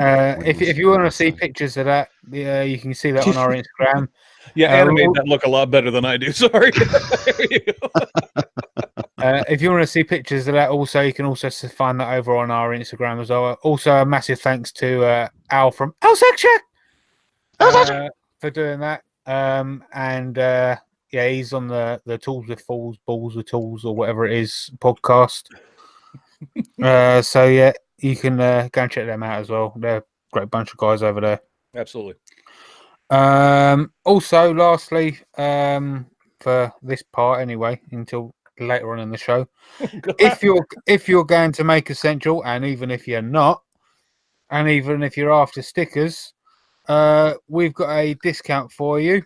If you want to see pictures of that, you can see that on our Instagram. Yeah, animate that look a lot better than I do. Sorry. If you want to see pictures of that, also you can also find that over on our Instagram as well. Also, a massive thanks to Al from Al Section for doing that. Yeah, he's on the Tools with Balls with Tools, or whatever it is podcast. So yeah, you can go and check them out as well. They're a great bunch of guys over there. Absolutely. Also, lastly, for this part anyway, until later on in the show, if you're going to Make Essential, and even if you're not, and even if you're after stickers, we've got a discount for you.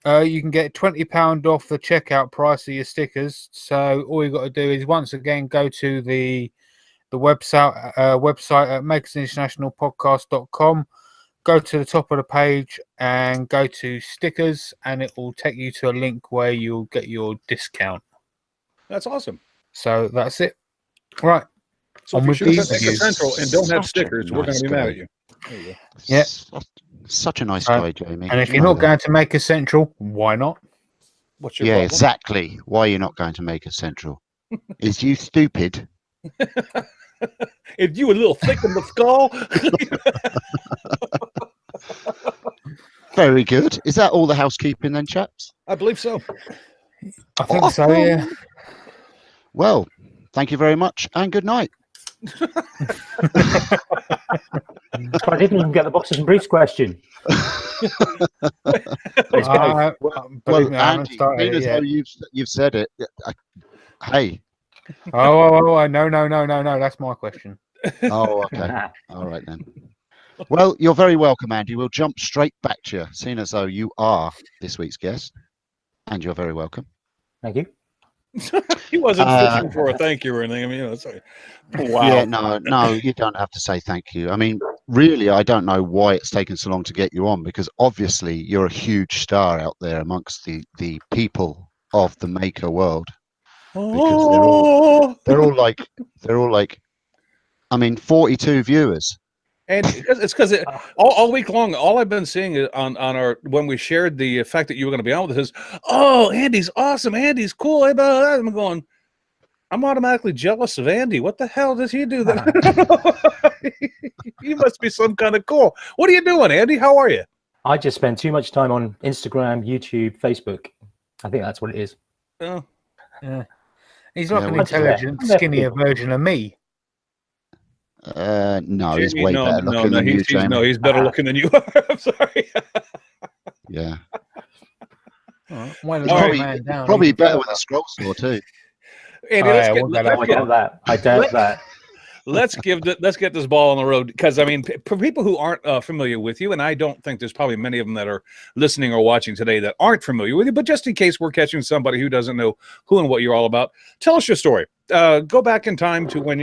You can get £20 off the checkout price of your stickers. So all you got to do is once again go to the website at makersinternationalpodcast.com. Go to the top of the page and go to stickers, and it will take you to a link where you'll get your discount. That's awesome. So that's it. Right. So if you shoot at Maker Central and don't have stickers, we're going to be mad at you. There you go. Yeah. Such a nice guy, Jamie. And if you're not going to Maker Central, why not? What's your problem? Exactly. Why are you not going to Maker Central? Is you stupid? If you a little thick in the skull. Very good. Is that all the housekeeping then, chaps? I believe so. I think so, yeah. Well, thank you very much and good night. I didn't even get the boxes and briefs question. Well, Andy, being as though you've said it, hey. No, that's my question. Oh, okay. All right then. Well, you're very welcome, Andy. We'll jump straight back to you, seeing as though you are this week's guest, and you're very welcome. Thank you. He wasn't fishing for a thank you or anything. I mean, sorry. Wow. Yeah, no, you don't have to say thank you. I mean, really, I don't know why it's taken so long to get you on, because obviously you're a huge star out there amongst the people of the maker world. Because they're all like, I mean, 42 viewers. And it's because all week long, all I've been seeing is on our, when we shared the fact that you were going to be on with us, is, oh, Andy's awesome, Andy's cool. I'm going, I'm automatically jealous of Andy. What the hell does he do that? You must be some kind of cool. What are you doing, Andy? How are you? I just spend too much time on Instagram, YouTube, Facebook. I think that's what it is. Oh, yeah. He's like an intelligent, skinnier version of me. No, Jamie, he's way better looking than you, Jamie. No, he's better looking than you are. I'm sorry. Yeah. Probably better with a scroll saw too. Andy, I doubt that. Let's get this ball on the road, because I mean, for people who aren't familiar with you, and I don't think there's probably many of them that are listening or watching today that aren't familiar with you, but just in case we're catching somebody who doesn't know who and what you're all about, tell us your story. Go back in time to when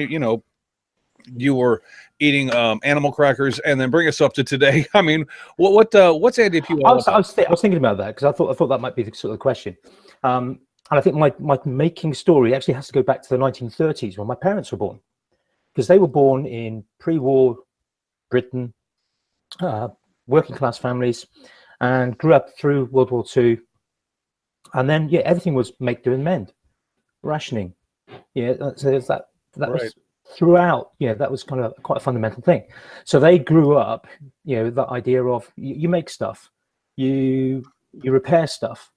you were eating animal crackers, and then bring us up to today. I mean, what's Andy Pugh all about? I was thinking about that, because I thought that might be the sort of question. And I think my making story actually has to go back to the 1930s when my parents were born, because they were born in pre-war Britain, working class families, and grew up through World War II. And then, everything was make, do, and mend, rationing. So there's that right. was throughout. That was kind of quite a fundamental thing. So they grew up, that idea of you make stuff, you repair stuff.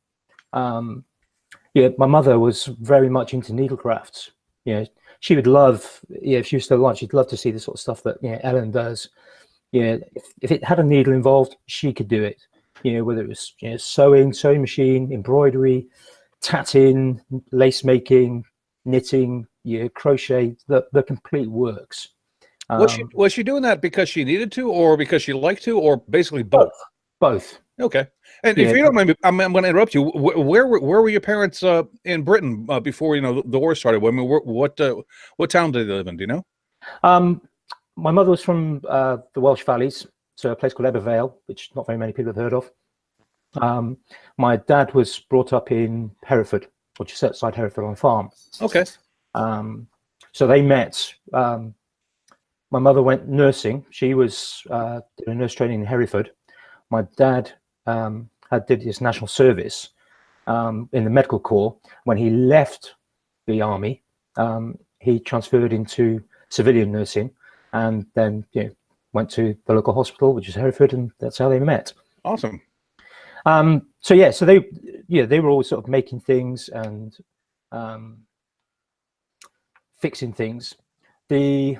My mother was very much into needlecrafts. She would love, if she was still alive, she'd love to see the sort of stuff that Ellen does. If it had a needle involved, she could do it. Whether it was sewing machine, embroidery, tatting, lace making, knitting, crochet, the complete works. Was she doing that because she needed to, or because she liked to, or basically both? Both. Okay. And if you don't mind, I'm going to interrupt you. Where were your parents in Britain before the war started? I mean, what town did they live in? Do you know? My mother was from the Welsh Valleys, so a place called Ebervale, which not very many people have heard of. My dad was brought up in Hereford, which is outside Hereford on a farm. Okay. So they met My mother went nursing. She was did a nurse training in Hereford. My dad did his national service in the medical corps. When he left the army, he transferred into civilian nursing, and then went to the local hospital, which is Hereford, and that's how they met. Awesome. So they were always sort of making things and fixing things. And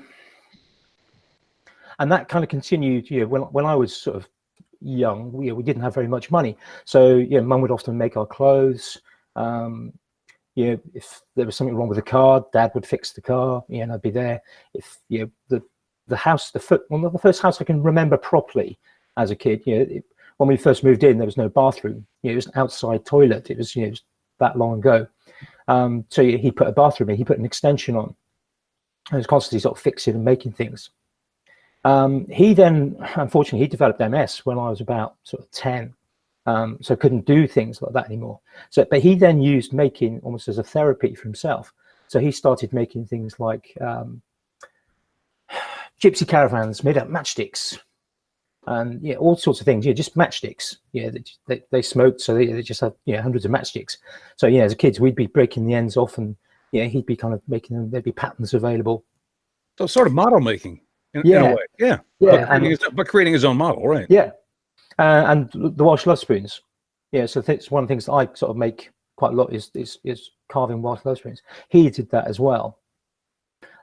that kind of continued. When I was sort of young, we didn't have very much money, so Mum would often make our clothes. If there was something wrong with the car, Dad would fix the car. And I'd be there. If the house, the first house I can remember properly as a kid, when we first moved in, there was no bathroom. It was an outside toilet. It was that long ago. So he put a bathroom in. He put an extension on. And was constantly sort of fixing and making things. He then, unfortunately, he developed MS when I was about sort of 10. So couldn't do things like that anymore. But he then used making almost as a therapy for himself. So he started making things like gypsy caravans made out of matchsticks, and all sorts of things. Just matchsticks. They smoked, so they just had hundreds of matchsticks. So as kids, we'd be breaking the ends off, and he'd be kind of making them. There'd be patterns available. So sort of model making in a way. But creating his own model, right? Yeah. And the Welsh love spoons. So it's one of the things that I sort of make quite a lot is carving Welsh love spoons. He did that as well.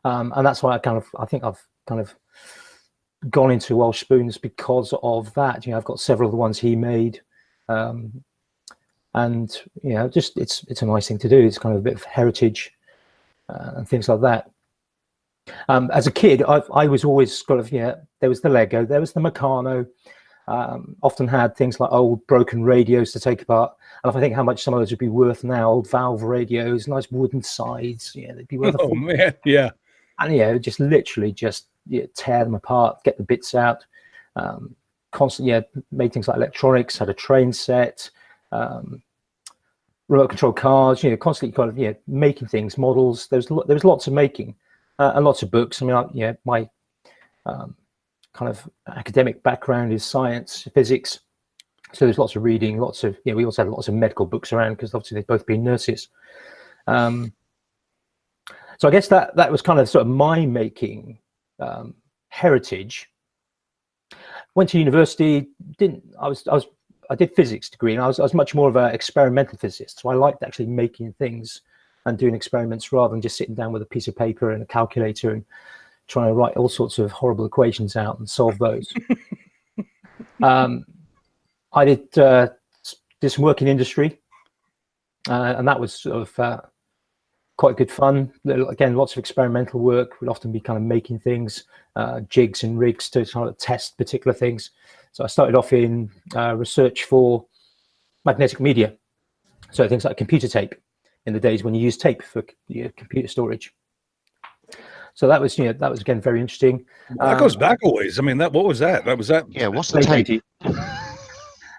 And that's why I think I've kind of gone into Welsh spoons because of that. I've got several of the ones he made. And just it's a nice thing to do. It's kind of a bit of heritage and things like that. As a kid, I was always kind of there was the Lego, there was the Meccano. Often had things like old broken radios to take apart, and if I think how much some of those would be worth now, old valve radios, nice wooden sides, they'd be worth. Oh man, yeah. And just literally tear them apart, get the bits out. Constantly, made things like electronics, had a train set, remote control cars. Constantly kind of making things, models. There was lots of making, and lots of books. I mean, my kind of academic background is science, physics, so there's lots of reading, lots of we also had lots of medical books around because obviously they've both been nurses. So I guess that was kind of sort of my making heritage. Went to university, I did physics degree, and I was much more of an experimental physicist, so I liked actually making things and doing experiments rather than just sitting down with a piece of paper and a calculator and trying to write all sorts of horrible equations out and solve those. I did some work in industry, and that was sort of quite good fun. Again, lots of experimental work. We'd often be kind of making things, jigs and rigs to try to test particular things. So I started off in research for magnetic media, so things like computer tape in the days when you used tape for computer storage. So that was again very interesting. That goes back a ways. I mean, what was that? Yeah, what's the tape?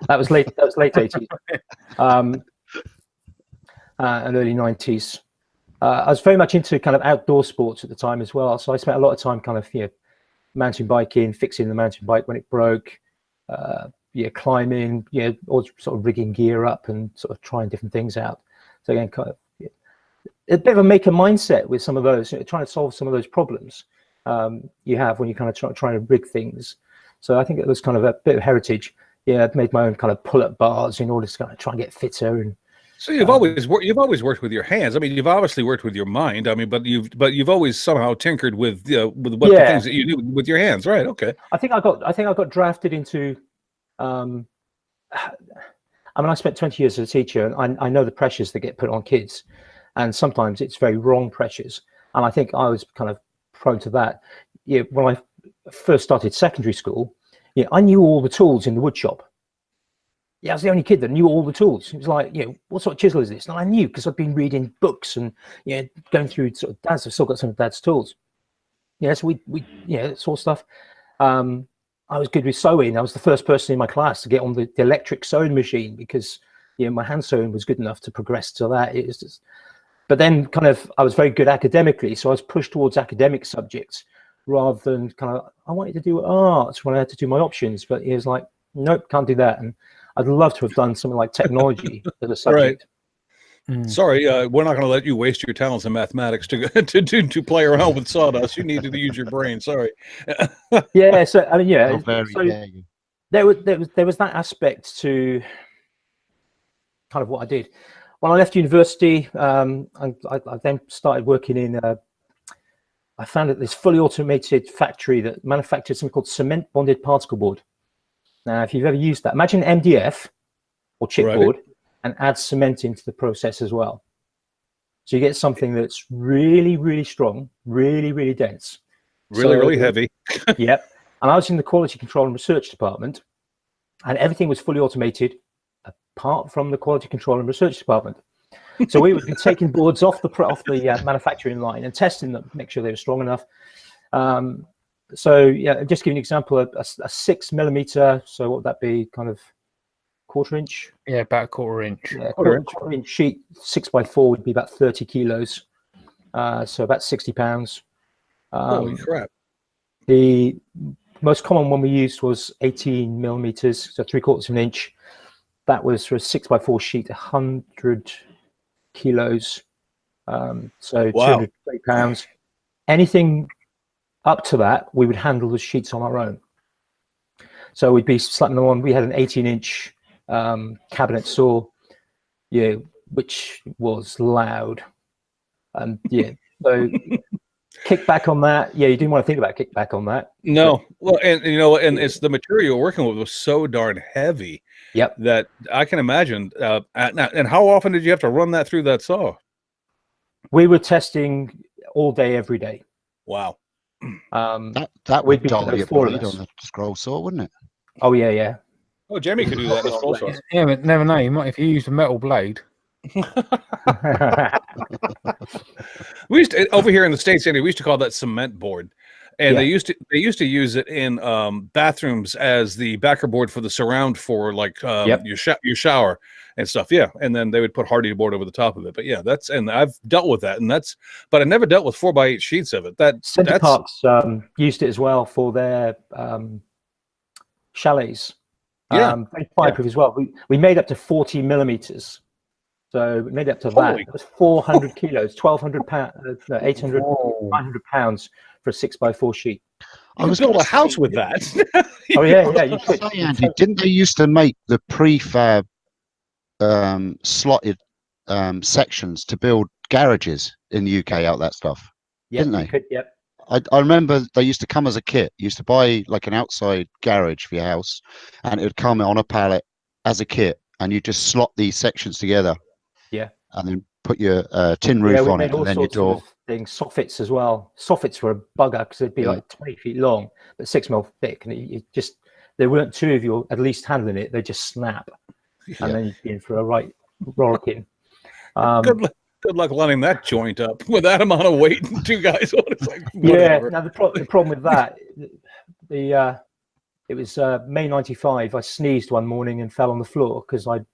That was late 80s, and early 90s. I was very much into kind of outdoor sports at the time as well. So I spent a lot of time kind of mountain biking, fixing the mountain bike when it broke, climbing, all sort of rigging gear up and sort of trying different things out. So again, kind of a bit of a maker mindset with some of those, trying to solve some of those problems you have when you kind of trying to rig things. So I think it was kind of a bit of heritage. I've made my own kind of pull-up bars in order to kind of try and get fitter. And so you've always worked with your hands. I mean, you've obviously worked with your mind. I mean, but you've always somehow tinkered with the things that you do with your hands, right? Okay. I think I got drafted into. I mean, I spent 20 years as a teacher, and I know the pressures that get put on kids. And sometimes it's very wrong pressures. And I think I was kind of prone to that. When I first started secondary school, I knew all the tools in the wood shop. I was the only kid that knew all the tools. It was like, what sort of chisel is this? And I knew because I'd been reading books and going through sort of I've still got some of Dad's tools. So we sort of stuff. I was good with sewing. I was the first person in my class to get on the electric sewing machine because my hand sewing was good enough to progress to that. It was just. But then kind of I was very good academically, so I was pushed towards academic subjects rather than kind of, I wanted to do art when I had to do my options, but he was like, nope, can't do that. And I'd love to have done something like technology as a subject. Sorry, we're not going to let you waste your talents in mathematics to play around with sawdust. You needed to use your brain. Sorry. Yeah. So I mean, yeah. So you. there was that aspect to kind of what I did. When I left university, I then started working in. I found that this fully automated factory that manufactured something called cement bonded particle board. Now, if you've ever used that, imagine MDF or chipboard and add cement into the process as well. So you get something that's really, really strong, really, really dense. Really heavy. Yep. And I was in the quality control and research department, and everything was fully automated apart from the quality control and research department. So we would be taking boards off the manufacturing line and testing them, make sure they were strong enough. So yeah, just give you an example, a 6 millimeter. So what would that be? Kind of quarter-inch? Yeah, about a quarter-inch. Yeah, quarter-inch sheet, 6x4 would be about 30 kilos. So about 60 pounds. Holy crap. The most common one we used was 18 millimeters, so 3/4 of an inch. That was for a 6x4 sheet, 100 kilos. So 230 pounds. Anything up to that, we would handle the sheets on our own. So we'd be slapping them on. We had an 18-inch cabinet saw, yeah, which was loud. And yeah, so kickback on that. Yeah, you didn't want to think about kickback on that. No, well, and you know, and it's the material you're working with was so darn heavy. Yep. That I can imagine. And how often did you have to run that through that saw? We were testing all day, every day. Wow. That would dull your blade on the scroll saw, wouldn't it? Oh yeah. Oh, Jamie could do that in a scroll saw. Yeah, but never know. You might if you use a metal blade. We used to, over here in the States, Andy, we used to call that cement board. And they used to use it in bathrooms as the backer board for the surround for like your shower and stuff. Yeah, and then they would put hardy board over the top of it. But yeah, and I've dealt with that, but I never dealt with 4x8 sheets of it. Center Parks used it as well for their chalets. Fireproof as well. We made up to 40 millimeters. So we made up to that. It was 400 kilos, 1,200 pounds, 800, 900 pounds for a 6x4 sheet. I was build a house with that. Oh yeah. You could. Say, Andy, didn't they used to make the prefab slotted sections to build garages in the UK out that stuff? Yep, didn't they? Could, yep. I remember they used to come as a kit. You used to buy like an outside garage for your house, and it would come on a pallet as a kit, and you just slot these sections together. Yeah. And then put your tin roof on it, and then your door. Things, soffits as well. Soffits were a bugger because they'd be like 20 feet long, but 6 mil thick, and there weren't two of you at least handling it. They just snap, and then you'd be in for a right rollicking. Good Good luck lining that joint up with that amount of weight and two guys on it. Like, yeah. Now the problem with that, it was May '95. I sneezed one morning and fell on the floor because I'd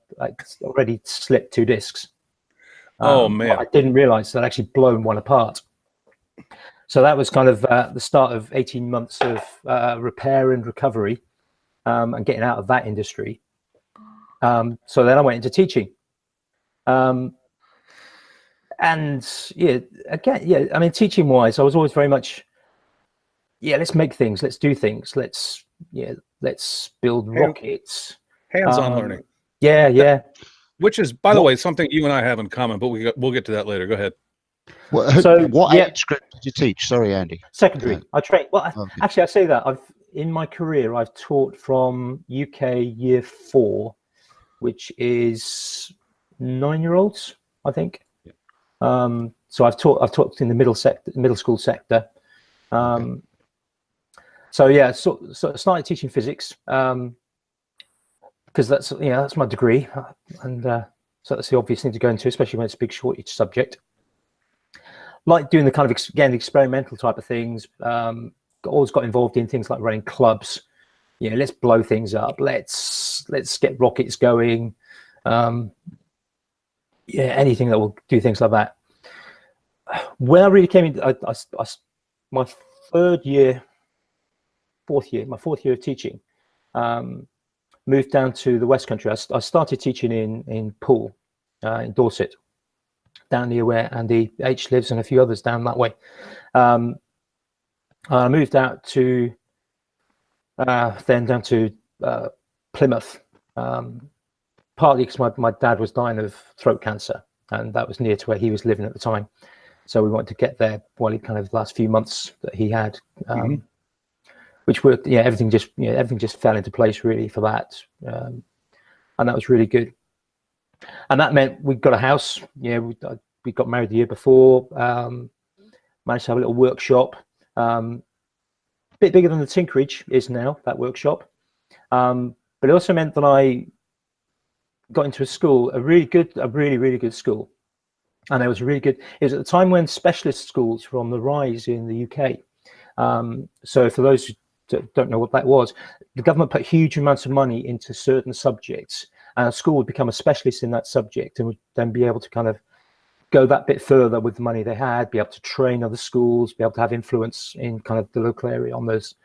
already slipped 2 discs. Oh man! I didn't realise that I'd actually blown one apart. So that was kind of the start of 18 months of repair and recovery, and getting out of that industry. So then I went into teaching. And I mean, teaching wise, I was always very much, let's make things, let's do things, let's build rockets. Hands-on learning. Yeah. Which is, by the way, something you and I have in common, but we'll get to that later. Go ahead. So, what age group did you teach? Sorry, Andy. Secondary. I trained. Well, actually, I say that in my career, I've taught from UK year 4, which is 9-year-olds, I think. So I've taught in the middle school sector. So I started teaching physics because that's my degree, and so that's the obvious thing to go into, especially when it's a big shortage subject. Like doing the kind of experimental type of things. Always got involved in things like running clubs. Let's blow things up. Let's get rockets going. Anything that will do things like that. When I really came in, my fourth year of teaching, moved down to the West Country. I started teaching in Poole, in Dorset, down near where Andy H lives and a few others down that way. I moved out to then down to Plymouth, partly because my dad was dying of throat cancer, and that was near to where he was living at the time. So we wanted to get there while he kind of the last few months that he had, which worked. Yeah, everything just fell into place really for that, and that was really good. And that meant we got a house. Yeah, we got married the year before. Managed to have a little workshop, a bit bigger than the Tinkerage is now, that workshop. But it also meant that I got into a school, a really good school. And it was really good. It was at the time when specialist schools were on the rise in the UK. So for those who don't know what that was, the government put huge amounts of money into certain subjects, and a school would become a specialist in that subject and would then be able to kind of go that bit further with the money they had, be able to train other schools, be able to have influence in kind of the local area on those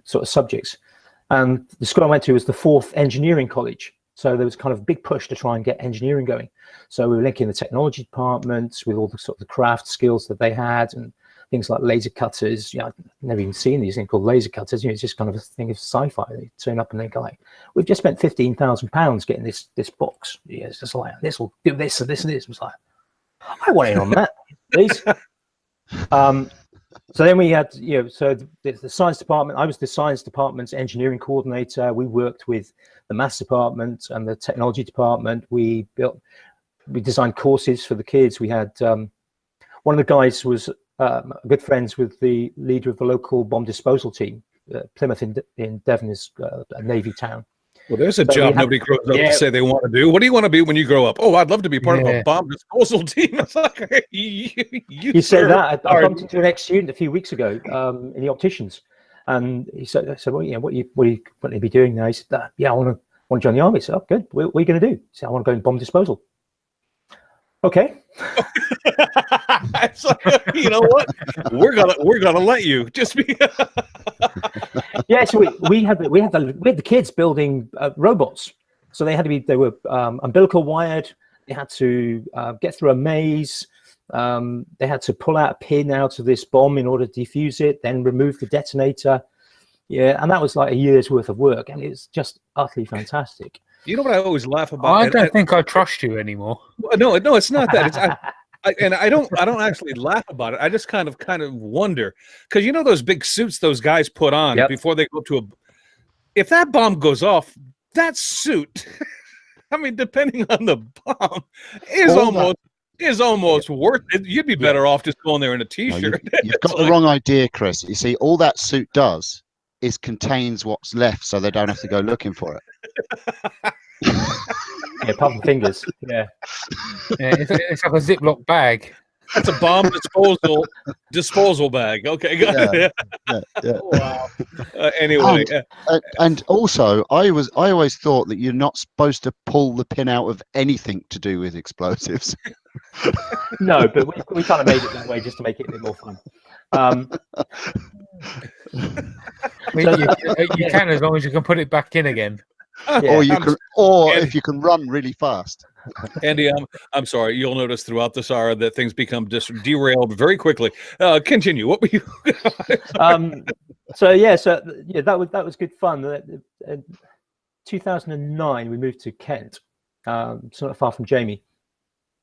sort of subjects. And the school I went to was the 4th engineering college. So there was kind of a big push to try and get engineering going. So we were linking the technology departments with all the sort of the craft skills that they had, and things like laser cutters. I've never even seen these things called laser cutters. It's just kind of a thing of sci-fi. They turn up and they go like, "We've just spent £15,000 getting this box. Yeah, it's just like, this will do this and this and this." I was like, I want in on that, please. So then we had, so the science department. I was the science department's engineering coordinator. We worked with the maths department and the technology department. We designed courses for the kids. We had one of the guys was good friends with the leader of the local bomb disposal team. Plymouth in Devon is a Navy town. Well, there's a job nobody grows up to say they want to do. What do you want to be when you grow up? Oh, I'd love to be part of a bomb disposal team. It's like, you say that. I bumped into an ex-student a few weeks ago in the opticians, and he said, "I said, well, what are you going to be doing now?" He said, "Yeah, I want to join the army." I said, "Oh, good. What are you going to do?" He said, "I want to go in bomb disposal." Okay. So, you know what? We're gonna let you just be. Yeah, so we had the kids building robots. So they were umbilical wired. They had to get through a maze. They had to pull out a pin out of this bomb in order to defuse it, then remove the detonator. Yeah, and that was like a year's worth of work, and it's just utterly fantastic. You know what I always laugh about? I don't think I trust you anymore. No, it's not that. I don't actually laugh about it. I just kind of wonder, because you know those big suits those guys put on before they go to if that bomb goes off, that suit, I mean, depending on the bomb, is almost worth it. You'd be better off just going there in a t-shirt. No, you've got the wrong idea, Chris. You see, all that suit does is contains what's left, so they don't have to go looking for it. Yeah, apart from fingers. Yeah, it's like a Ziploc bag. That's a bomb disposal bag. Okay, yeah. Wow. Anyway, and also, I always thought that you're not supposed to pull the pin out of anything to do with explosives. No, but we kind of made it that way just to make it a bit more fun. You can, as long as you can put it back in again. Yeah. If you can run really fast. Andy, I'm sorry. You'll notice throughout this hour that things become derailed very quickly. Continue. What were you? That was good fun. 2009, we moved to Kent, it's not far from Jamie,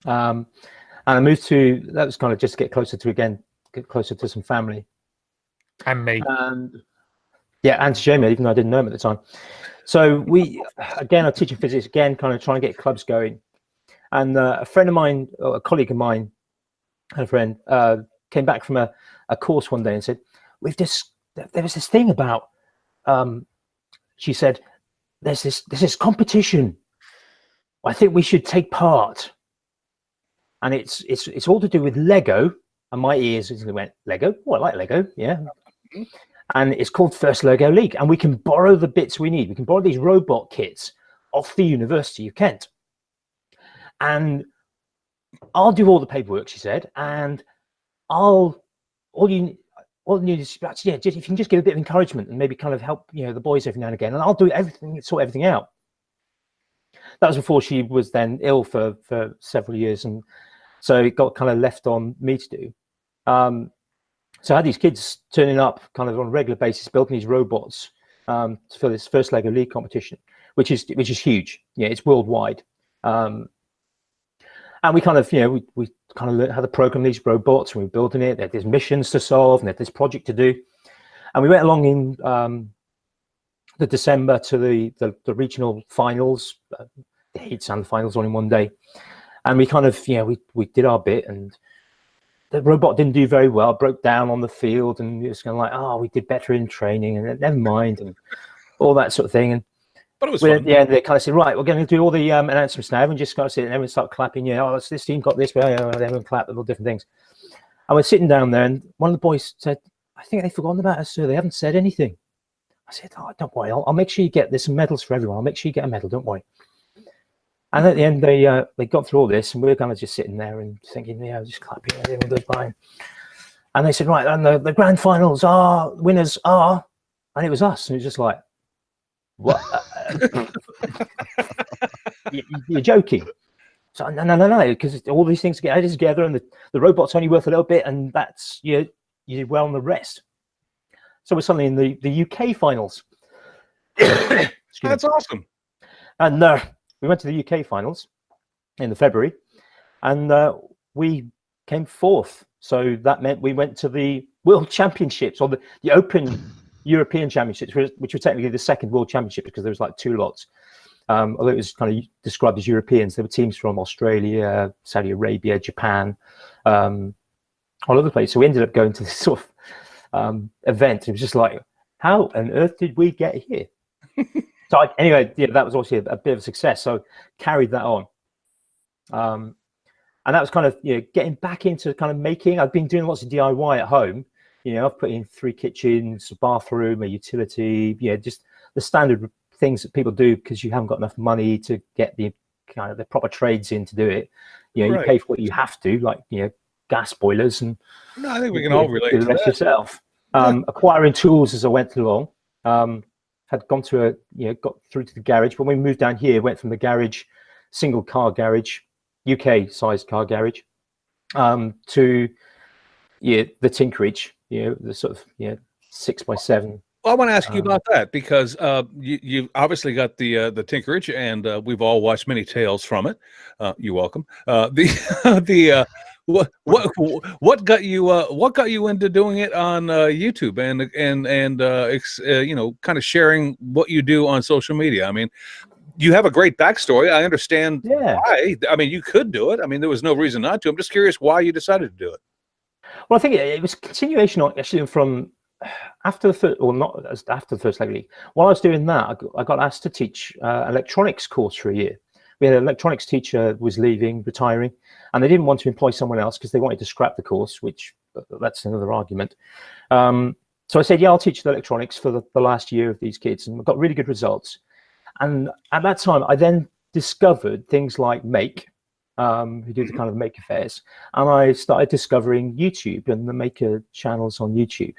and I moved to. That was kind of just to get closer to some family. And me. And to Jamie, even though I didn't know him at the time. So I'm teaching physics again, kind of trying to get clubs going. And a friend of mine, or a colleague of mine, a friend, came back from a course one day and said, there was this thing about, she said, there's this competition. I think we should take part. And it's all to do with Lego. And my ears instantly went, Lego? Oh, I like Lego. Yeah. And it's called First Lego League. And we can borrow the bits we need. We can borrow these robot kits off the University of Kent. And I'll do all the paperwork, she said. And all you just, yeah, just if you can just give a bit of encouragement and maybe kind of help, the boys every now and again, and I'll do everything, sort everything out. That was before she was then ill for several years, and so it got kind of left on me to do. So I had these kids turning up kind of on a regular basis, building these robots for this first Lego League competition, which is huge. Yeah, it's worldwide. And we kind of, we kind of learned how to program these robots, and we were building it. There's missions to solve, and there's project to do. And we went along in the December to the regional finals, the heats and the finals all in one day. And we kind of, we did our bit, and the robot didn't do very well, broke down on the field, and it was kind of like, oh, we did better in training, and never mind, and all that sort of thing. And but it was fun. Yeah, they kind of said, right, we're going to do all the announcements now, and just kind of sit and everyone start clapping. Oh, this team got this, everyone clapped at all different things. And we're sitting down there, and one of the boys said, I think they've forgotten about us, sir. They haven't said anything. I said, oh, don't worry, I'll make sure you get this, some medals for everyone. I'll make sure you get a medal, don't worry. And at the end, they got through all this, and we were kind of just sitting there and thinking, just clapping, everyone goes by. And they said, right, and the grand finals winners are, and it was us. And it was just like, what? You're joking. So no, because all these things get added together, and the robot's only worth a little bit, and that's you did well on the rest. So we're suddenly in the UK finals. That's awesome. And we went to the UK finals in the February, and we came fourth. So that meant we went to the World Championships, or the Open European Championships, which were technically the second World Championship, because there was like two lots. Although it was kind of described as Europeans, there were teams from Australia, Saudi Arabia, Japan, all over the place. So we ended up going to this sort of event. It was just like, how on earth did we get here? So anyway, that was obviously a bit of a success. So carried that on. And that was kind of, getting back into kind of making. I've been doing lots of DIY at home. I've put in 3 kitchens, a bathroom, a utility, just the standard things that people do because you haven't got enough money to get the kind of the proper trades in to do it. Right. You pay for what you have to, like, gas boilers, and no, I think we can all relate to the rest that yourself. Acquiring tools as I went along. Had gone to got through to the garage, but when we moved down here, went from the garage, single car garage, UK sized car garage, to the Tinkerage, the sort of 6x7. Well, I want to ask you about that, because you obviously got the Tinkerage, and we've all watched many tales from it. You're welcome. What got you into doing it on YouTube and kind of sharing what you do on social media? I mean, you have a great backstory. I understand why. I mean, you could do it. I mean, there was no reason not to. I'm just curious why you decided to do it. Well, I think it was a continuation actually from after the first, or not after the first Lego League. While I was doing that, I got asked to teach an electronics course for a year. We had an electronics teacher who was leaving, retiring, and they didn't want to employ someone else because they wanted to scrap the course, which that's another argument. So I said, I'll teach the electronics for the last year of these kids, and we got really good results. And at that time, I then discovered things like Make, who do the kind of maker fairs, and I started discovering YouTube and the maker channels on YouTube.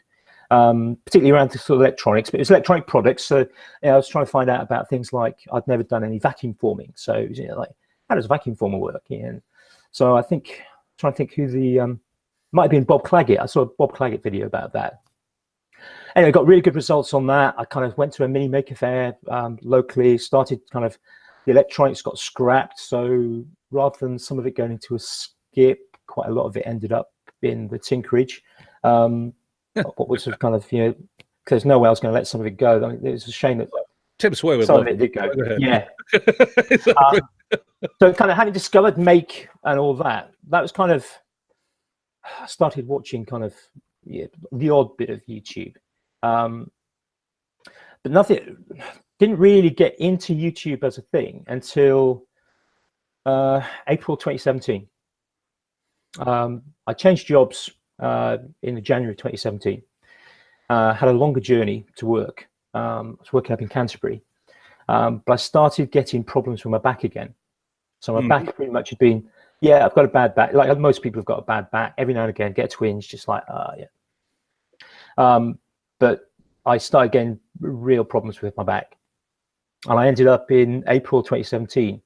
Particularly around the sort of electronics, but it was electronic products. So I was trying to find out about things like I'd never done any vacuum forming. So it was, like, how does a vacuum former work? And so trying to think who the might have been Bob Claggett. I saw a Bob Claggett video about that. Anyway, got really good results on that. I kind of went to a mini maker fair locally. Started kind of the electronics got scrapped. So rather than some of it going into a skip, quite a lot of it ended up in the Tinkerage. What was kind of, because there's no way I was going to let some of it go. I mean, it's a shame that Tim Sway some of it did go. Yeah. So kind of having discovered Make and all that, that was kind of, I started watching kind of the odd bit of YouTube. But nothing, didn't really get into YouTube as a thing until April 2017. I changed jobs in January 2017. Had a longer journey to work. I was working up in Canterbury, but I started getting problems with my back again. So my back pretty much had been, I've got a bad back. Like most people have got a bad back. Every now and again, get a twinge, just like, But I started getting real problems with my back, and I ended up in April 2017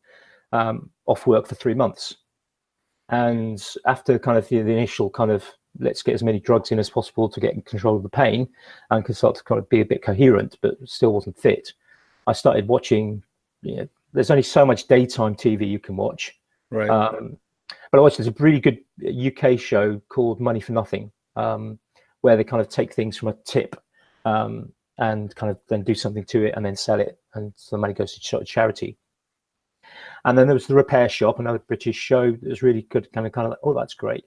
off work for 3 months. And after kind of the initial kind of let's get as many drugs in as possible to get in control of the pain and can start to kind of be a bit coherent, but still wasn't fit, I started watching. There's only so much daytime TV you can watch. Right. But I watched there's a really good UK show called Money for Nothing, where they kind of take things from a tip and kind of then do something to it and then sell it, and so the money goes to charity. And then there was The Repair Shop, another British show that was really good, kind of like, oh, that's great.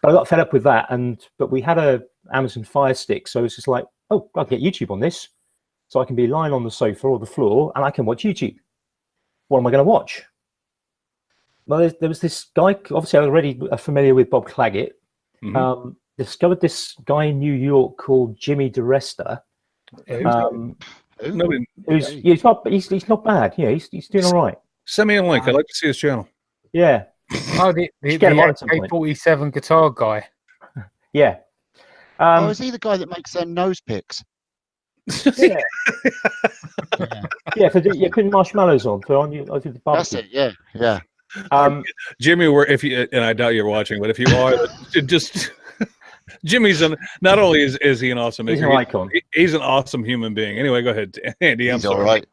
But I got fed up with that, but we had a Amazon Fire Stick, so it's just like, oh, I'll get YouTube on this, so I can be lying on the sofa or the floor and I can watch YouTube. What am I going to watch? Well, there was this guy. Obviously, I was already familiar with Bob Claggett. Mm-hmm. Discovered this guy in New York called Jimmy DeResta. He's not bad. Yeah, he's doing all right. Send me a link. I'd like to see his channel. Yeah. Oh, the AK-47 guitar guy. Yeah. Is he the guy that makes them nose picks? Yeah. Yeah, putting marshmallows on. I did the barbecue. That's it. Yeah. Jimmy, if you, and I doubt you're watching, but if you are, just Jimmy's not only is he an awesome maker, he's an icon. He's an awesome human being. Anyway, go ahead, Andy. I'm sorry. All right.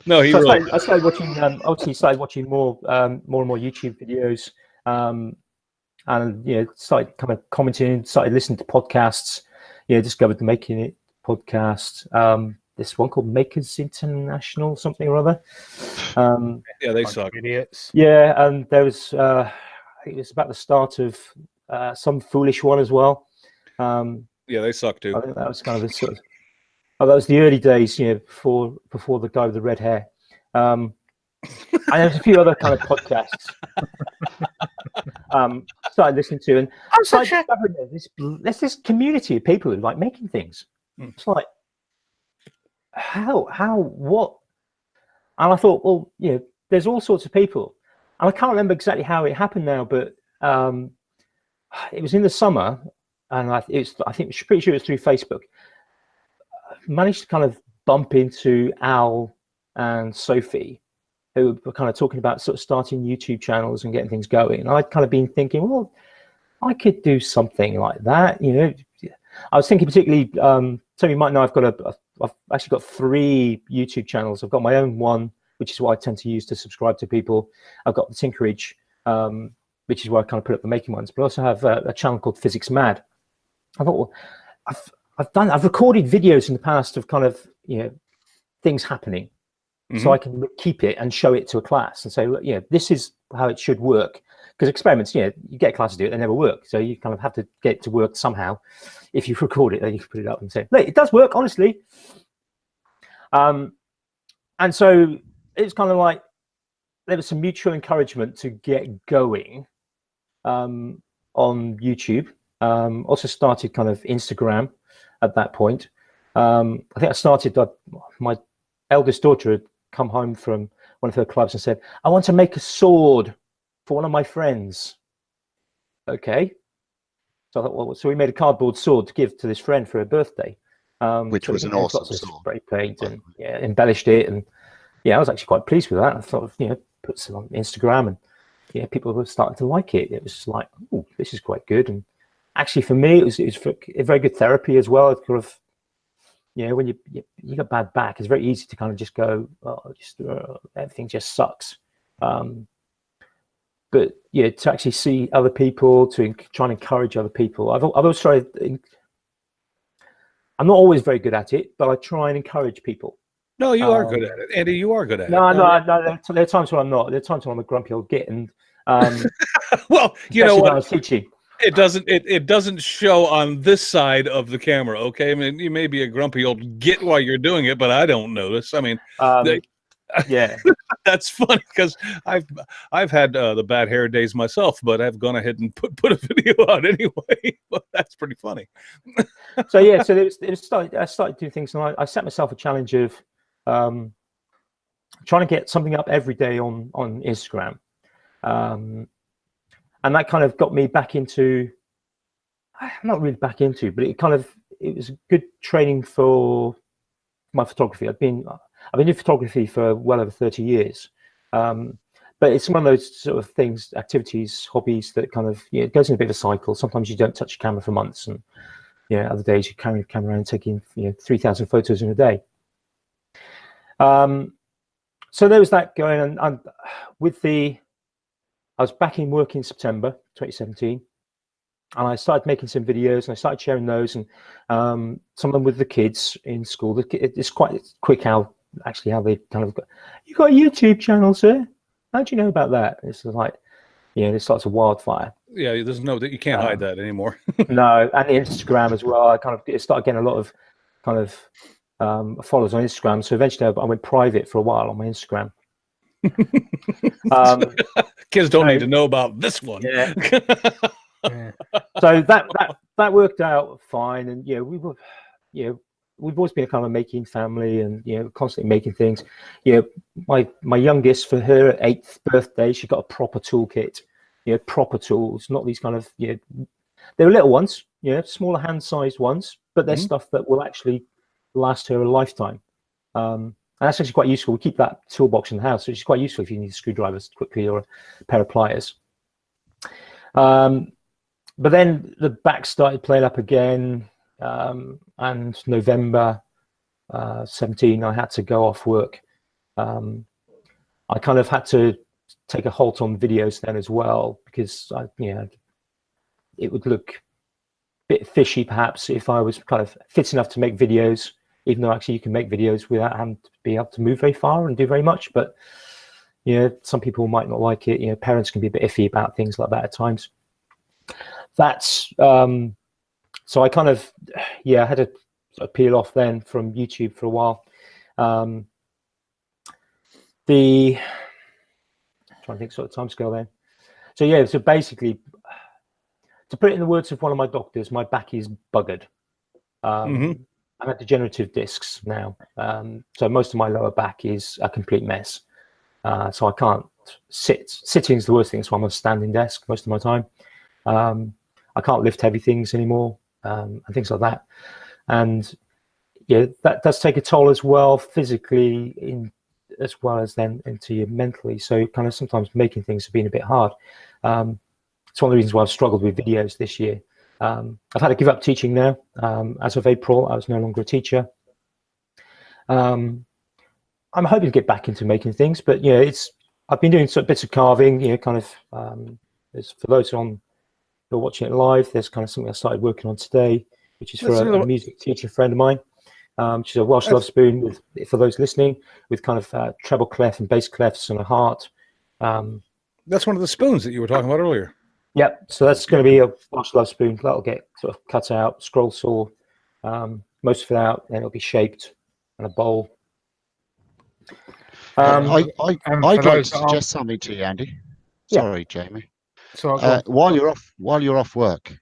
No, he. So really I started watching. Obviously, started watching more and more YouTube videos, and started kind of commenting. Started listening to podcasts. Discovered the Making It podcast. This one called Makers International, something or other. Yeah, they suck. Idiots. Yeah, and there was I think it was about the start of some foolish one as well. Yeah, they suck too. I think that was kind of the sort of. Oh, that was the early days, before the guy with the red hair. And there's a few other kind of podcasts. Started listening to, and there's this community of people who like making things. It's like, what? And I thought, well, there's all sorts of people, and I can't remember exactly how it happened now, but it was in the summer, and I think pretty sure it was through Facebook. Managed to kind of bump into Al and Sophie, who were kind of talking about sort of starting YouTube channels and getting things going. And I'd kind of been thinking, well, I could do something like that. I was thinking particularly, so you might know I've actually got 3 YouTube channels. I've got my own one, which is what I tend to use to subscribe to people. I've got the Tinkerage, which is where I kind of put up the making ones, but I also have a channel called Physics Mad. I thought, well, I've recorded videos in the past of kind of things happening, so I can keep it and show it to a class and say, this is how it should work. Because experiments, you get a class to do it, they never work. So you kind of have to get it to work somehow. If you record it, then you can put it up and say, look, it does work, honestly. And so it's kind of like there was some mutual encouragement to get going on YouTube. Also started kind of Instagram at that point. I think I started, my eldest daughter had come home from one of her clubs and said, I want to make a sword for one of my friends. Okay. So I thought, well, so we made a cardboard sword to give to this friend for her birthday. Which was an awesome sword. Spray paint and embellished it. And I was actually quite pleased with that. I thought, put some on Instagram, and people were starting to like it. It was just like, oh, this is quite good. And actually, for me, it was a very good therapy as well. It's kind of, when you got bad back, it's very easy to kind of just go, everything just sucks. But to actually see other people, to try and encourage other people. I've always tried. I'm not always very good at it, but I try and encourage people. No, you are good at it, Andy. You are good at it. No. There are times when I'm not. There are times when I'm a grumpy old git, and well, you know what? I was teaching. It doesn't show on this side of the camera. Okay, I mean, you may be a grumpy old git while you're doing it, but I don't notice. I mean, yeah, that's funny because I've had the bad hair days myself, but I've gone ahead and put a video out anyway. But that's pretty funny. So I started doing things, and I set myself a challenge of trying to get something up every day on Instagram. And that kind of got me back into, not really back into, but it it was good training for my photography. I've been doing photography for well over 30 years. But it's one of those sort of things, activities, hobbies that kind of, it goes in a bit of a cycle. Sometimes you don't touch your camera for months, and other days you carry your camera around taking 3,000 photos in a day. So there was that going, and I was back in work in September 2017, and I started making some videos, and I started sharing those, and some of them with the kids in school. It's quite quick how they kind of you got a YouTube channel, sir? How do you know about that? It's like, it starts a wildfire. Yeah, there's you can't hide that anymore. No, and Instagram as well. I started getting a lot of kind of followers on Instagram. So eventually I went private for a while on my Instagram. Kids don't need to know about this one. Yeah. So that worked out fine, and we've always been a kind of making family, and constantly making things. My youngest, for her 8th birthday, she got a proper toolkit. Proper tools, not these kind of they were little ones, smaller hand-sized ones, but they're stuff that will actually last her a lifetime. And that's actually quite useful. We keep that toolbox in the house, which is quite useful if you need screwdrivers quickly or a pair of pliers. But then the back started playing up again, and November 17, I had to go off work. I kind of had to take a halt on videos then as well, because it would look a bit fishy perhaps if I was kind of fit enough to make videos, even though actually you can make videos without having to be able to move very far and do very much. But some people might not like it. Parents can be a bit iffy about things like that at times. That's so I kind of had to sort of peel off then from YouTube for a while. I'm trying to think sort of timescale then. So basically, to put it in the words of one of my doctors, my back is buggered. I'm at degenerative discs now, so most of my lower back is a complete mess. So I can't sit. Sitting is the worst thing, so I'm on a standing desk most of my time. I can't lift heavy things anymore, and things like that. And that does take a toll as well, physically, as well as then into you mentally. So kind of sometimes making things have been a bit hard. It's one of the reasons why I've struggled with videos this year. I've had to give up teaching now. As of April, I was no longer a teacher. I'm hoping to get back into making things, but I've been doing sort of bits of carving. For those who are watching it live, there's kind of something I started working on today, which is for a music teacher friend of mine. She's a Welsh love spoon, for those listening, with kind of treble clef and bass clefs and a heart. That's one of the spoons that you were talking about earlier. Yep. So that's going to be a Welsh love spoon. That'll get sort of cut out, scroll saw, most of it out, then it'll be shaped in a bowl. I'd like to suggest something to you, Andy. Sorry, Jamie. While you're off work,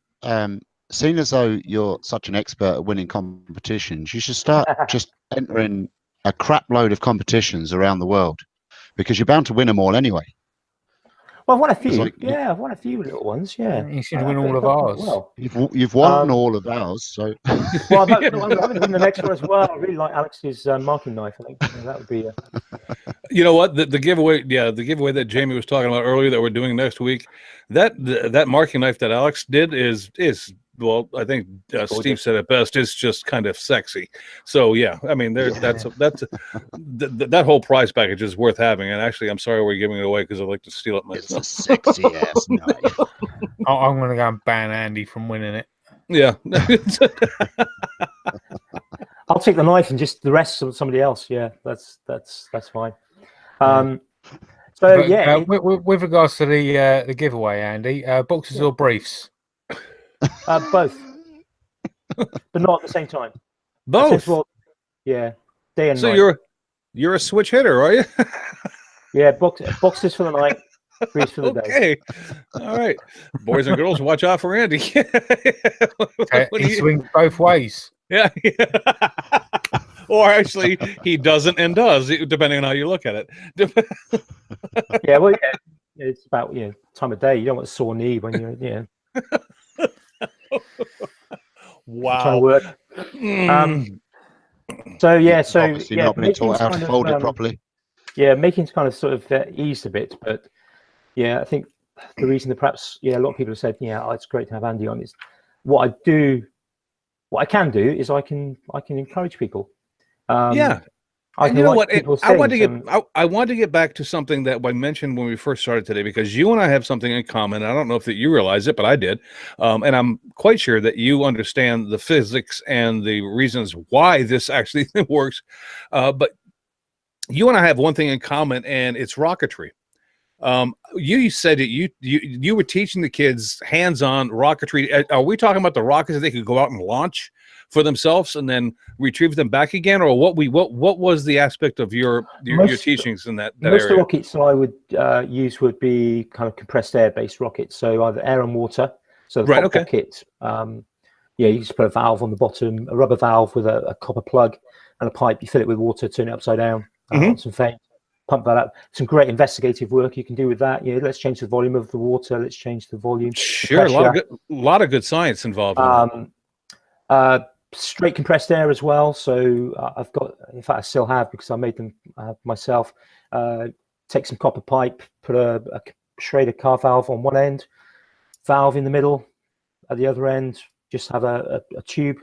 seeing as though you're such an expert at winning competitions, you should start just entering a crap load of competitions around the world, because you're bound to win them all anyway. Well, I've won a few. I've won a few little ones. Yeah, you should win all of ours. Well. You've won all of ours. So well, I'm hoping to win the next one as well. I really like Alex's marking knife. I think that would be. You know what? The giveaway, the giveaway that Jamie was talking about earlier that we're doing next week, that marking knife that Alex did is well, I think Steve said it best. It's just kind of sexy. So I mean, that whole prize package is worth having. And actually, I'm sorry we're giving it away because I'd like to steal it myself. It's a sexy ass knife. I'm going to go and ban Andy from winning it. Yeah. I'll take the knife and just the rest of somebody else. Yeah, that's fine. With regards to the giveaway, Andy, boxes or briefs? Both, but not at the same time. Both. Day and night. So you're a switch hitter, are you? Yeah, boxes for the night, briefs for the day. Okay, all right, boys and girls, watch out for Andy. He swings both ways. Yeah. Or actually, he doesn't and does, depending on how you look at it. It's about time of day. You don't want a sore knee when you're Wow. trying to work. So yeah, so Obviously yeah, not been taught how to fold it properly. Yeah, making's kind of sort of eased a bit, but yeah, I think the reason that perhaps a lot of people have said it's great to have Andy on is what I can do is I can encourage people. And you know what? I want to get back to something that I mentioned when we first started today, because you and I have something in common. I don't know if that you realize it, but I did. And I'm quite sure that you understand the physics and the reasons why this actually works. But you and I have one thing in common, and it's rocketry. You said that you were teaching the kids hands-on rocketry. Are we talking about the rockets that they could go out and launch for themselves and then retrieve them back again, or what was the aspect of your teachings in that most area? of the rockets I would use would be kind of compressed air based rockets, so either air and water. So the rocket, you just put a valve on the bottom, a rubber valve with a copper plug and a pipe. You fill it with water, turn it upside down on some fame, pump that up. Some great investigative work you can do with that. Let's change the volume of the water, let's change the volume. Sure, a lot of good science involved in that. Straight compressed air as well. So I've got, in fact, I still have, because I made them myself. Take some copper pipe, put a Schrader car valve on one end, valve in the middle, at the other end, just have a tube,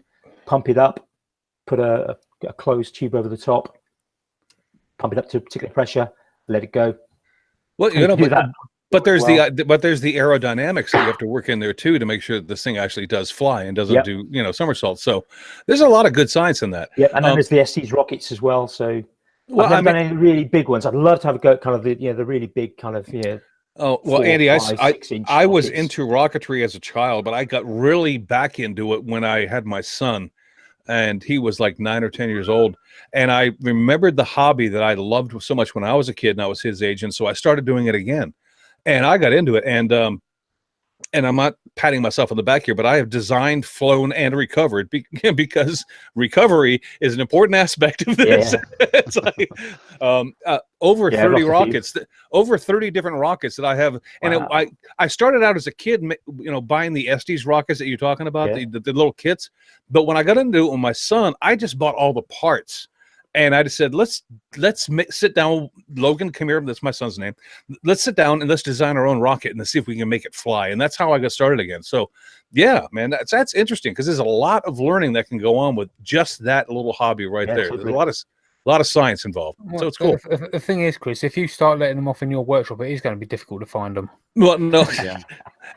pump it up, put a closed tube over the top, pump it up to a particular pressure, let it go. Well, but there's the aerodynamics that you have to work in there too to make sure that this thing actually does fly and doesn't do somersaults. So there's a lot of good science in that. Yeah, and then there's the ST's rockets as well. So I've never done any really big ones. I'd love to have a go at kind of the really big kind of Oh well, 4, Andy, 5, I was into rocketry as a child, but I got really back into it when I had my son, and he was like 9 or 10 years old. And I remembered the hobby that I loved so much when I was a kid, and I was his age, and so I started doing it again. And I got into it, and I'm not patting myself on the back here, but I have designed, flown, and recovered because recovery is an important aspect of this. Yeah. It's like over 30 rockets, over 30 different rockets that I have. And I started out as a kid, buying the Estes rockets that you're talking about, the little kits. But when I got into it with my son, I just bought all the parts. And I just said, let's sit down. Logan, come here. That's my son's name. Let's sit down and let's design our own rocket and let's see if we can make it fly. And that's how I got started again. So, yeah, man, that's interesting, because there's a lot of learning that can go on with just that little hobby right there. Absolutely. There's a lot of science involved. Well, so it's cool. The thing is, Chris, if you start letting them off in your workshop, it is going to be difficult to find them. Well, no,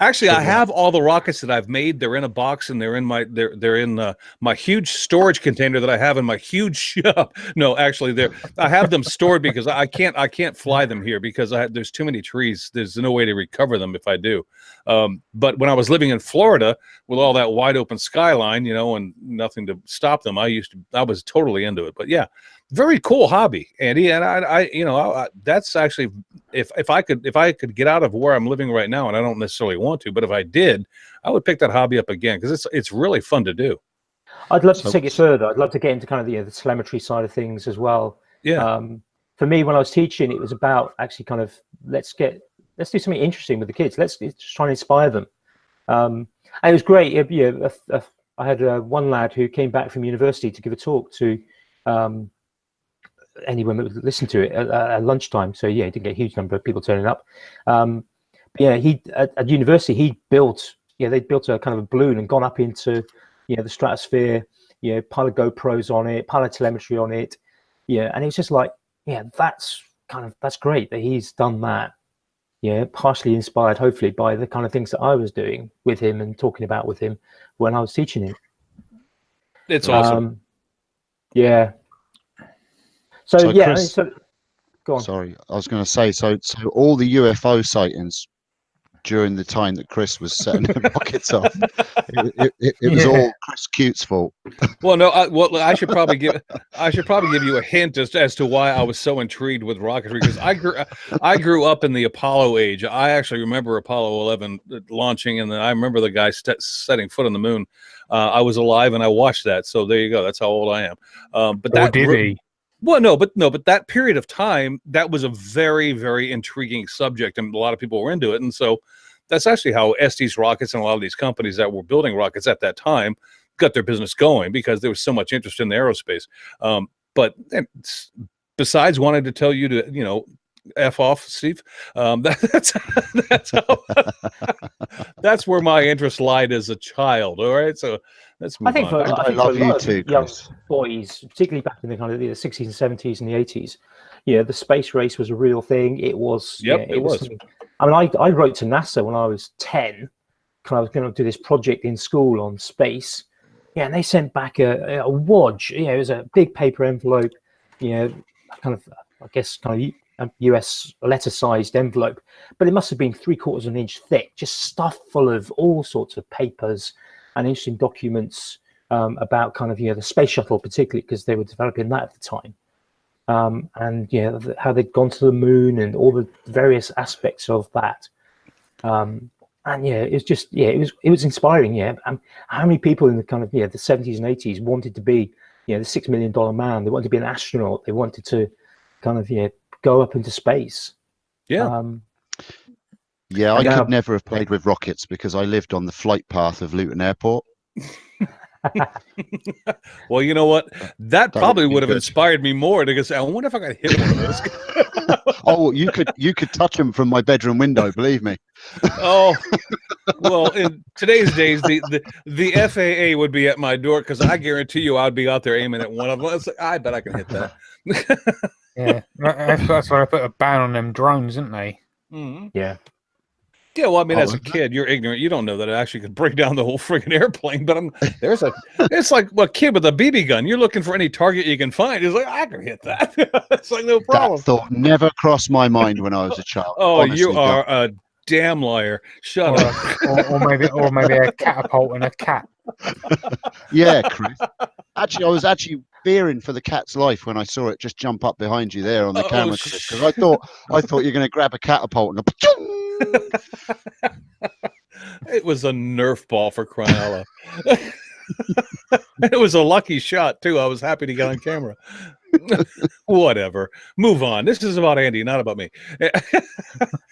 actually, I have all the rockets that I've made. They're in a box, and they're in my huge storage container that I have in my huge shop. No, actually, I have them stored because I can't fly them here because there's too many trees. There's no way to recover them if I do. But when I was living in Florida with all that wide open skyline, and nothing to stop them, I was totally into it. But yeah. Very cool hobby, Andy, and I that's actually if I could get out of where I'm living right now, and I don't necessarily want to, but if I did, I would pick that hobby up again because it's really fun to do. I'd love to take it further. I'd love to get into kind of the telemetry side of things as well. Yeah. For me, when I was teaching, it was about actually kind of let's do something interesting with the kids. Let's just try and inspire them. And it was great. I had one lad who came back from university to give a talk to. Anyone that would listen to it at lunchtime. So he didn't get a huge number of people turning up. He at university he built they built a kind of a balloon and gone up into the stratosphere. Pile of GoPros on it, pile of telemetry on it. And it's just like that's great that he's done that. Partially inspired hopefully by the kind of things that I was doing with him and talking about with him when I was teaching him. It's awesome. So Chris, go on. Sorry, I was going to say, so all the UFO sightings during the time that Chris was setting the rockets off, it was all Chris Cute's fault. Well, no, I should probably give you a hint as to why I was so intrigued with rocketry, because I grew up in the Apollo age. I actually remember Apollo 11 launching, and then I remember the guy setting foot on the moon. I was alive and I watched that, so there you go. That's how old I am. But that did he? Well, no, but that period of time, that was a very, very intriguing subject, and a lot of people were into it. And so that's actually how Estes rockets and a lot of these companies that were building rockets at that time got their business going because there was so much interest in the aerospace. But besides wanting to tell you to, F off, Steve. That's that's where my interest lied as a child. All right, so let's move I think on. for, I think love for a you lot too, of young Chris. boys, particularly back in the kind of the 60s and 70s and the 80s, the space race was a real thing. It was. Yep, it was. Something. I mean, I wrote to NASA when I was 10. Because I was going to do this project in school on space. Yeah, and they sent back a wodge. It was a big paper envelope. Kind of, I guess, kind of US letter-sized envelope, but it must have been 3/4 of an inch thick, just stuffed full of all sorts of papers and interesting documents about kind of the space shuttle, particularly because they were developing that at the time, and how they'd gone to the moon and all the various aspects of that. And it was just it was inspiring. How many people in the kind of the 70s and 80s wanted to be the $6 million man? They wanted to be an astronaut. They wanted to kind of go up into space. I could never have played with rockets because I lived on the flight path of Luton Airport. Well, you know what? That probably would have inspired me more to go say, I wonder if I could hit one of those. Oh, you could touch them from my bedroom window, believe me. Oh, well, in today's days, the FAA would be at my door because I guarantee you I'd be out there aiming at one of them. It's like, I bet I can hit that. Yeah, that's why I put a ban on them drones, isn't they? Mm-hmm. Yeah. Yeah, well, I mean, as a kid, you're ignorant. You don't know that it actually could break down the whole friggin' airplane. But it's like a kid with a BB gun. You're looking for any target you can find. It's like, I can hit that. It's like, no problem. That thought never crossed my mind when I was a child. Oh, Honestly, you are a damn liar. Shut up. Or maybe a catapult and a cat. Yeah, Chris. Actually, I was fearing for the cat's life when I saw it just jump up behind you there on the camera, Chris, because I thought you're going to grab a catapult and go. It was a Nerf ball, for crying out loud. It was a lucky shot too. I was happy to get on camera. Whatever. Move on. This is about Andy, not about me.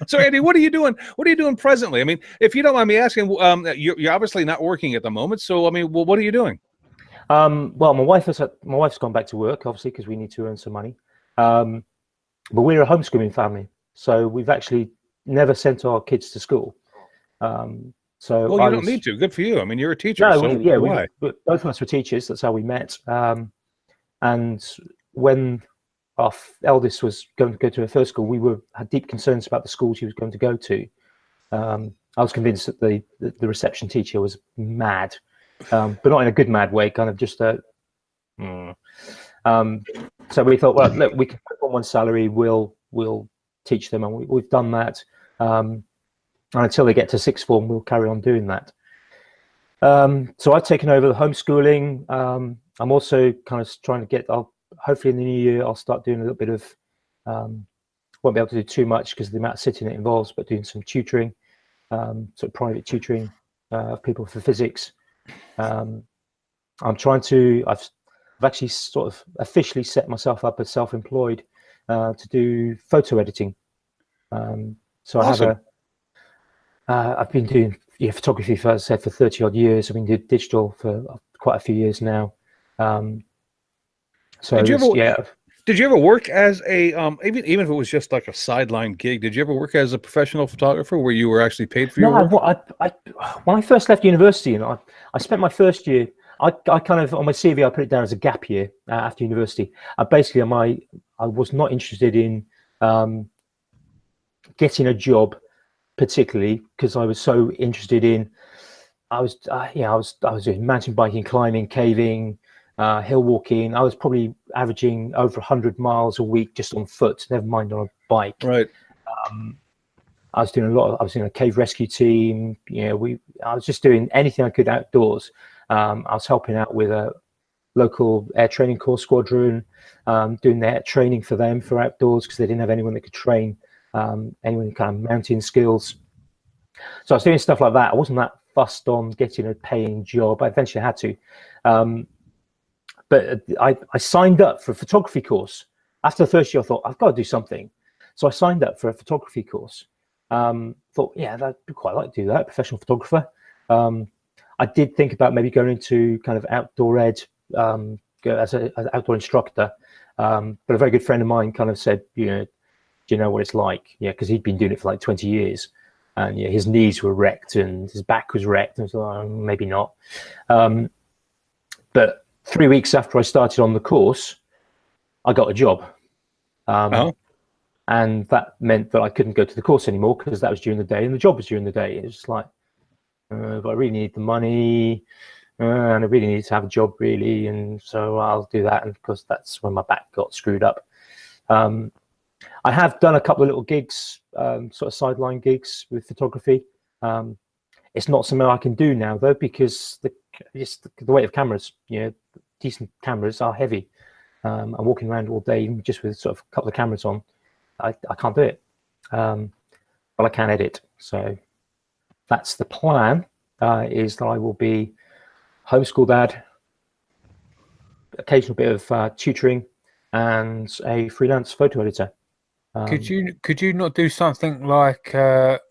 So, Andy, what are you doing? What are you doing presently? I mean, if you don't mind me asking, you're obviously not working at the moment. So, I mean, what are you doing? Well, my wife's gone back to work, obviously, because we need to earn some money. But we're a homeschooling family, so we've actually never sent our kids to school. So well, you don't need to. Good for you. I mean, you're a teacher. No, so why? Both of us were teachers. That's how we met. And when our eldest was going to go to her first school, we had deep concerns about the school she was going to go to. I was convinced that the reception teacher was mad, but not in a good mad way. Kind of just so we thought, well, look, we can put on one salary. We'll teach them, and we've done that. And until they get to sixth form, we'll carry on doing that. So I've taken over the homeschooling. I'm also kind of trying to hopefully in the new year, I'll start doing a little bit of, won't be able to do too much because of the amount of sitting it involves, but doing some tutoring, sort of private tutoring of people for physics. I've actually sort of officially set myself up as self-employed to do photo editing. So awesome. I've been doing photography, as I said, for 30 odd years. I've been doing digital for quite a few years now. Did you ever work as a even if it was just like a sideline gig? Did you ever work as a professional photographer where you were actually paid for your work? When I first left university, and I spent my first year. I kind of on my CV I put it down as a gap year after university. Basically, I was not interested in getting a job, particularly because I was so interested in. I was doing mountain biking, climbing, caving, hill walking. I was probably averaging over 100 miles a week just on foot, never mind on a bike. Right. I was doing I was in a cave rescue team. I was just doing anything I could outdoors. I was helping out with a local air training corps squadron, doing their training for them for outdoors because they didn't have anyone that could train anyone kind of mountain skills. So I was doing stuff like that. I wasn't that fussed on getting a paying job. I eventually had to. But I signed up for a photography course. After the first year, I thought, I've got to do something. So I signed up for a photography course. Thought, yeah, I'd quite like to do that, professional photographer. I did think about maybe going into kind of outdoor ed, as an outdoor instructor. But a very good friend of mine kind of said, do you know what it's like? Yeah, because he'd been doing it for like 20 years. And his knees were wrecked and his back was wrecked. And so maybe not. But 3 weeks after I started on the course, I got a job. And that meant that I couldn't go to the course anymore because that was during the day and the job was during the day. It was just like, but I really need the money and I really need to have a job really. And so I'll do that. And because that's when my back got screwed up. I have done a couple of little gigs, sort of sideline gigs with photography. It's not something I can do now though, because the weight of cameras, decent cameras are heavy. I'm walking around all day just with sort of a couple of cameras on. I can't do it, but I can edit. So that's the plan, is that I will be homeschool dad, occasional bit of tutoring, and a freelance photo editor. Could you not do something like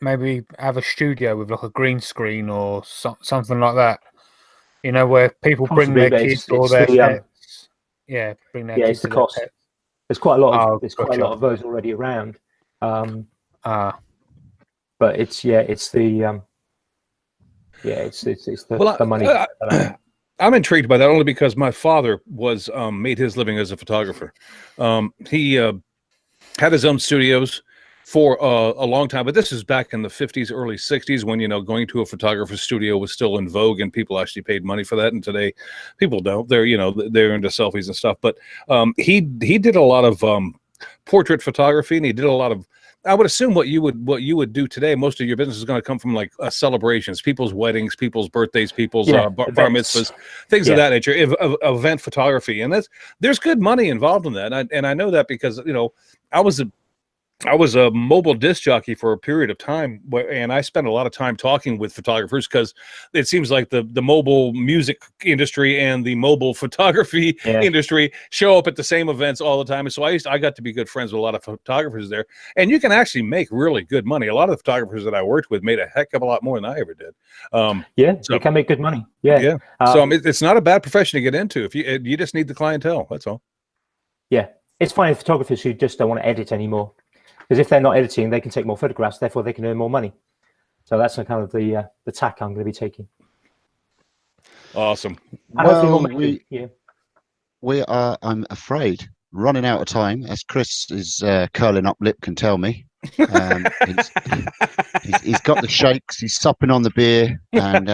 maybe have a studio with like a green screen or something like that? Where people bring their kids or their pets. Yeah, bring their kids. It's the cost. There's quite a lot of quite a lot of those already around. But it's the money. I'm intrigued by that only because my father was made his living as a photographer. He had his own studios for a long time, but this is back in the 50s, early 60s when, going to a photographer's studio was still in vogue and people actually paid money for that. And today people don't. They're into selfies and stuff. But he did a lot of portrait photography, and he did a lot of, I would assume what you would do today, most of your business is going to come from like celebrations, people's weddings, people's birthdays, people's bar mitzvahs, things of that nature, event photography. And there's good money involved in that. And I know that because, I was a mobile disc jockey for a period of time, and I spent a lot of time talking with photographers because it seems like the mobile music industry and the mobile photography industry show up at the same events all the time. And so I got to be good friends with a lot of photographers there, and you can actually make really good money. A lot of the photographers that I worked with made a heck of a lot more than I ever did. You can make good money. Yeah. So it's not a bad profession to get into if you just need the clientele. That's all. Yeah, it's finding photographers who just don't want to edit anymore. Because if they're not editing, they can take more photographs, therefore they can earn more money. So that's kind of the tack I'm going to be taking. Awesome. Well, we are, I'm afraid, running out of time, as Chris is curling up lip can tell me. He's got the shakes, he's supping on the beer, and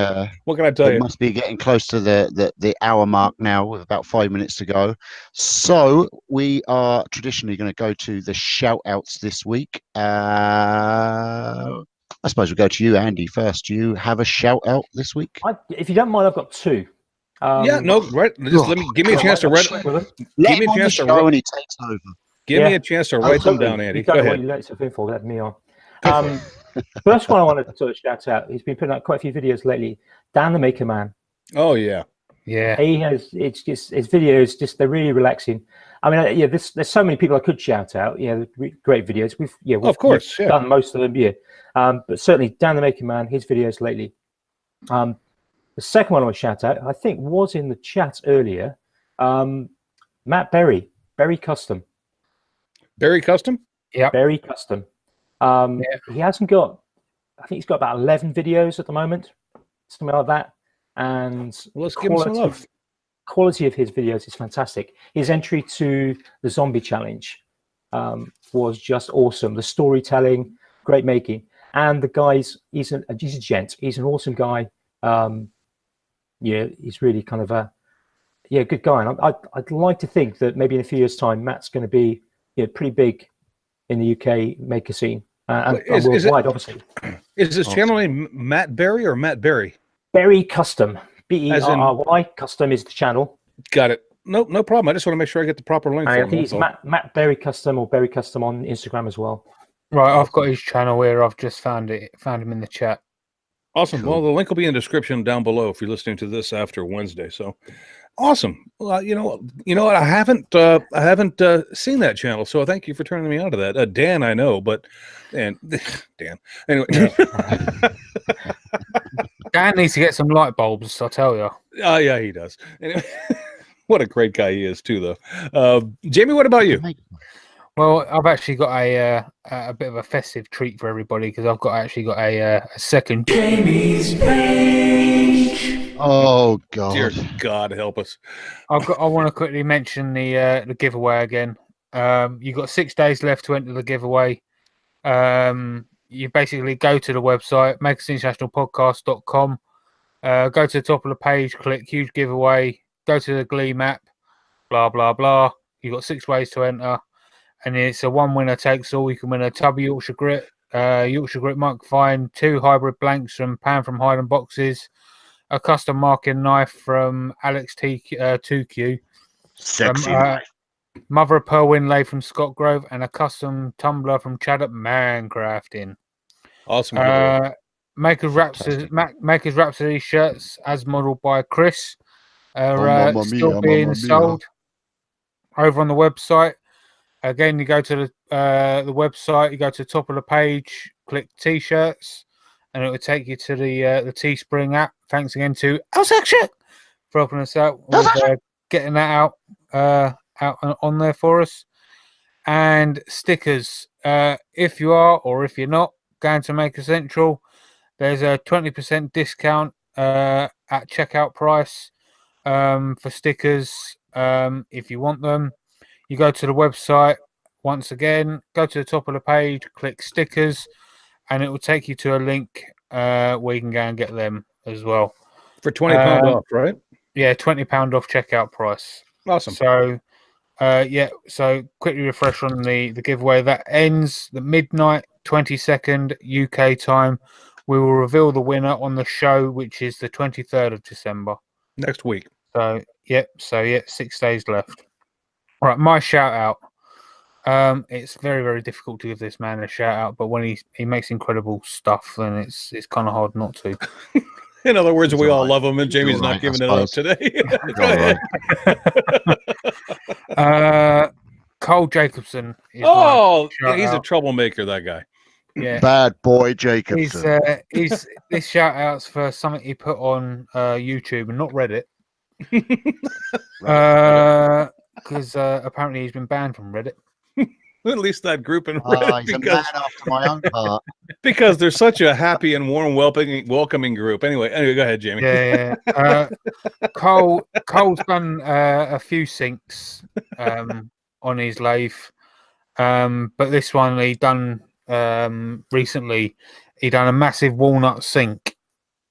what can I tell you? Must be getting close to the hour mark now with about 5 minutes to go. So we are traditionally going to go to the shout outs this week. I suppose we'll go to you, Andy, first. Do you have a shout out this week? If you don't mind, I've got two. Give me a chance to write. Give me a chance to write. When he takes over. Give me a chance to write them down, Andy. Go ahead. You let yourself in for, let me on. First one I wanted to sort of shout out. He's been putting out quite a few videos lately. Dan the Maker Man. Oh yeah. He has. It's just his videos. They're really relaxing. I mean, there's so many people I could shout out. Great videos. We've done most of them. But certainly Dan the Maker Man. His videos lately. The second one I want to shout out, I think, was in the chat earlier. Matt Berry Custom. Berry Custom? Yeah. Berry Custom. He hasn't got, I think he's got about 11 videos at the moment, something like that. And let's give him some love. Quality of his videos is fantastic. His entry to the Zombie Challenge was just awesome. The storytelling, great making. And the guy's, he's a gent. He's an awesome guy. He's really kind of a good guy. And I'd like to think that maybe in a few years' time, Matt's going to be pretty big in the UK maker scene and worldwide, obviously. Is this channel name Matt Berry or Matt Berry? Berry Custom. Berry Custom is the channel. Got it. No problem. I just want to make sure I get the proper link. I think he's Matt Berry Custom or Berry Custom on Instagram as well. Right, I've got his channel here. I've just found him in the chat. Awesome. Cool. Well, the link will be in the description down below if you're listening to this after Wednesday. So, awesome. Well, you know what? I haven't seen that channel, so thank you for turning me on to that. Dan, I know, but Dan. Anyway. Dan needs to get some light bulbs, I tell you. Oh, yeah, he does. Anyway, what a great guy he is, too, though. Jamie, what about you? Well, I've actually got a bit of a festive treat for everybody because I've actually got a second Jamie's page. Oh God! Dear God, help us! I want to quickly mention the giveaway again. You've got 6 days left to enter the giveaway. You basically go to the website makersinternationalpodcast.com. Go to the top of the page, click huge giveaway. Go to the Glee map. Blah blah blah. You've got 6 ways to enter. And it's a one winner takes all. You can win a tub of Yorkshire Grit, Yorkshire Grit microphone, 2 hybrid blanks from Pan from Hyden Boxes, a custom marking knife from Alex 2Q, Sexy knife. Mother of Pearl Winlay from Scott Grove, and a custom tumbler from Chad at Mancrafting. Awesome. Makers Rhapsody shirts as modelled by Chris are still being sold over on the website. Again, you go to the website, you go to the top of the page, click T-shirts, and it will take you to the Teespring app. Thanks again to Alsaction for helping us out with getting that out on there for us. And stickers. If you are or if you're not going to Maker Central, there's a 20% discount at checkout price for stickers if you want them. You go to the website, once again, go to the top of the page, click stickers, and it will take you to a link where you can go and get them as well. For £20 off, right? Yeah, £20 off checkout price. Awesome. So, so quickly refresh on the giveaway. That ends the midnight 22nd UK time. We will reveal the winner on the show, which is the 23rd of December. Next week. So, 6 days left. Right, my shout out. It's very, very difficult to give this man a shout out, but when he makes incredible stuff, then it's kind of hard not to. In other words, we all love him, and Jamie's not giving it up today. Cole Jacobson. He's a troublemaker, that guy. Yeah, bad boy Jacobson. He's this shout out's for something he put on YouTube and not Reddit. Because apparently he's been banned from Reddit. At least that group in Reddit. He's a man after my own heart. Because they're such a happy and warm, welcoming group. Anyway, go ahead, Jamie. Yeah. Cole's done a few sinks on his lathe, but this one he done recently. He done a massive walnut sink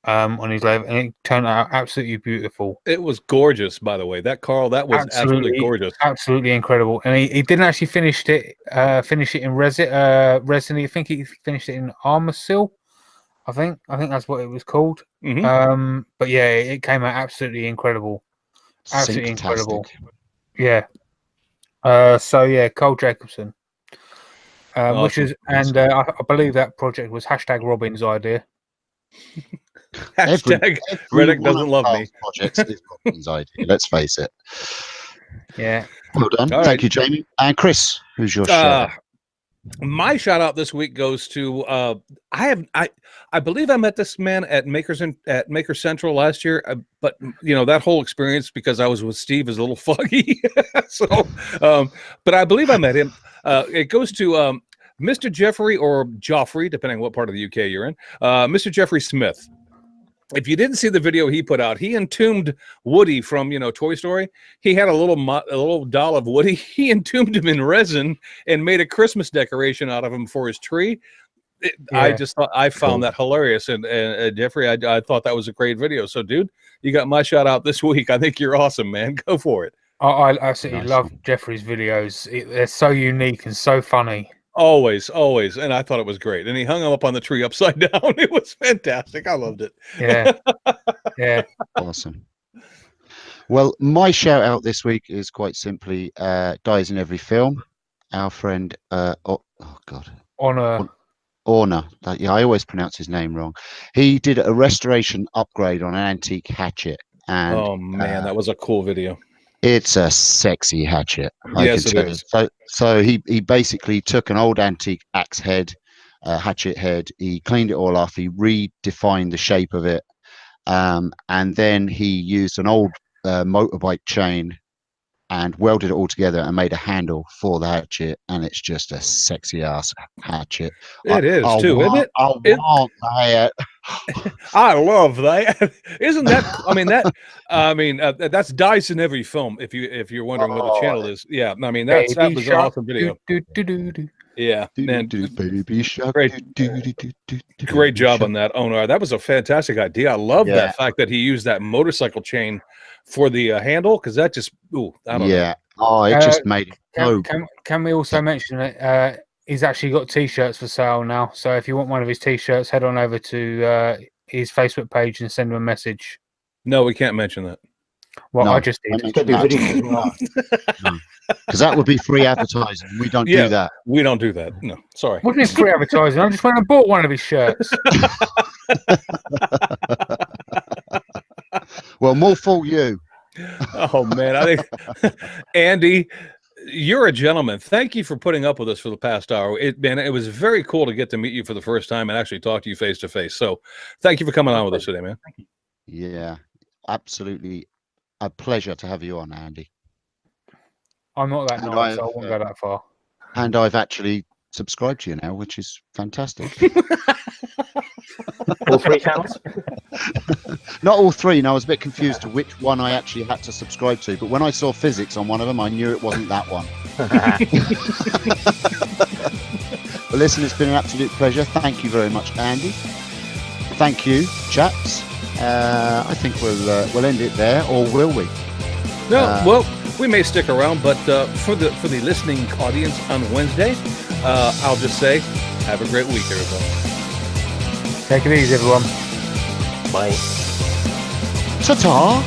on his lathe, and it turned out absolutely beautiful. It was gorgeous, by the way. That was absolutely gorgeous, absolutely incredible. And he didn't actually finish it in resin. I think he finished it in Armasil. I think that's what it was called. Mm-hmm. But yeah, it came out absolutely incredible. Absolutely incredible. Yeah. Cole Jacobson. Awesome. I believe that project was #Robin's idea. Hashtag Reddit doesn't love me. Projects is Robin's idea. Let's face it. Yeah. Well done. Thank you, Jamie. And Chris, who's your shout? My shout out this week goes to I believe I met this man at Maker Central last year, but that whole experience, because I was with Steve, is a little foggy. But I believe I met him. It goes to Mr. Jeffrey or Joffrey, depending on what part of the UK you're in. Mr. Jeffrey Smith. If you didn't see the video he put out, he entombed Woody from Toy Story. He had a little doll of Woody. He entombed him in resin and made a Christmas decoration out of him for his tree. I found that hilarious, and Jeffrey, I thought that was a great video. So, dude, you got my shout out this week. I think you're awesome, man. Go for it. I absolutely love Jeffrey's videos. They're so unique and so funny. Always. And I thought it was great. And he hung him up on the tree upside down. It was fantastic. I loved it. Yeah. Awesome. Well, my shout out this week is quite simply Dies in Every Film. Our friend, Honor. Yeah, I always pronounce his name wrong. He did a restoration upgrade on an antique hatchet. And, oh, man, that was a cool video. It's a sexy hatchet. Yes, it is. So he basically took an old antique axe head, hatchet head. He cleaned it all off. He redefined the shape of it, And then he used an old motorbike chain and welded it all together and made a handle for the hatchet, and it's just a sexy ass hatchet. It is too, isn't it? I want that. I love that. Isn't that? That's dice in every film. If you're wondering what the channel is, yeah. I mean, that was an awesome video. Yeah, man. Baby shark. Great job on that, Onar. That was a fantastic idea. I love that fact that he used that motorcycle chain for the handle, because that just I don't know. Oh, it just made it. Can we also mention that he's actually got t-shirts for sale now? So if you want one of his t-shirts, head on over to his Facebook page and send him a message. No, we can't mention that. Well, no, I just did. Because that would be free advertising. We don't do that. We don't do that. No, sorry. What is free advertising? I just went and bought one of his shirts. Well, more for you. Oh man, I think Andy, you're a gentleman. Thank you for putting up with us for the past hour. It was very cool to get to meet you for the first time and actually talk to you face to face. So, thank you for coming on with us today, man. Yeah, absolutely, a pleasure to have you on, Andy. I'm not that nice, so I won't go that far. And I've actually subscribed to you now, which is fantastic. All 3 channels? Not all 3. And I was a bit confused to which one I actually had to subscribe to. But when I saw physics on one of them, I knew it wasn't that one. Well, listen, it's been an absolute pleasure. Thank you very much, Andy. Thank you, chaps. I think we'll end it there, or will we? No, well, we may stick around, but for the listening audience on Wednesday, I'll just say, have a great week, everybody. Take it easy, everyone. Bye. Ta-ta.